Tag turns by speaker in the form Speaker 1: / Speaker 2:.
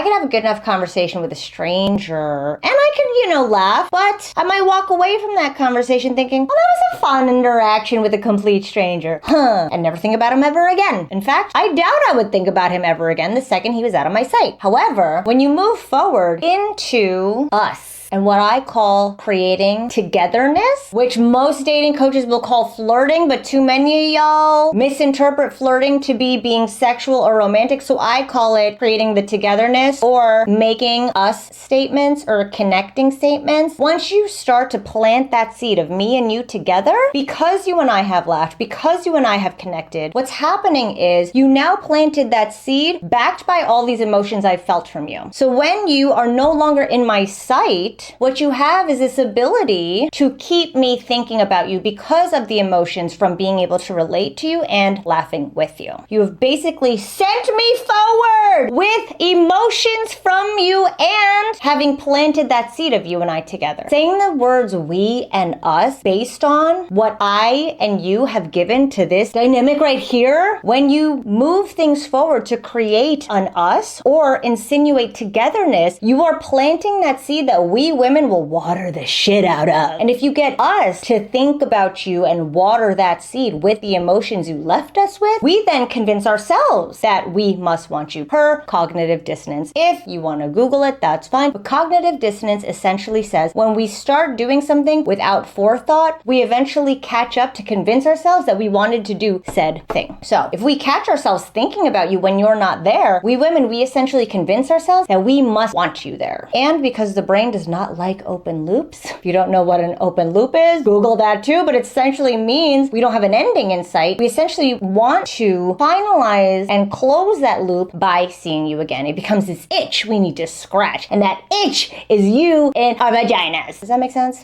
Speaker 1: could have a good enough conversation with a stranger and I could, laugh, but I might walk away from that conversation thinking, well, that was a fun interaction with a complete stranger. And never think about him ever again. In fact, I doubt I would think about him ever again the second he was out of my sight. However, when you move forward into us, and what I call creating togetherness, which most dating coaches will call flirting, but too many of y'all misinterpret flirting to be being sexual or romantic, so I call it creating the togetherness or making us statements or connecting statements. Once you start to plant that seed of me and you together, because you and I have laughed, because you and I have connected, what's happening is you now planted that seed backed by all these emotions I've felt from you. So when you are no longer in my sight, what you have is this ability to keep me thinking about you because of the emotions from being able to relate to you and laughing with you. You have basically sent me forward with emotions from you and having planted that seed of you and I together. Saying the words we and us based on what I and you have given to this dynamic right here, when you move things forward to create an us or insinuate togetherness, you are planting that seed that we women will water the shit out of. And if you get us to think about you and water that seed with the emotions you left us with, we then convince ourselves that we must want you. Per cognitive dissonance. If you want to Google it, that's fine. But cognitive dissonance essentially says when we start doing something without forethought, we eventually catch up to convince ourselves that we wanted to do said thing. So if we catch ourselves thinking about you when you're not there, we women, we essentially convince ourselves that we must want you there. And because the brain does not like open loops, if you don't know what an open loop is, Google that too, but it essentially means we don't have an ending in sight. We essentially want to finalize and close that loop by seeing you again. It becomes this itch we need to scratch, and that itch is you in our vaginas. Does that make sense?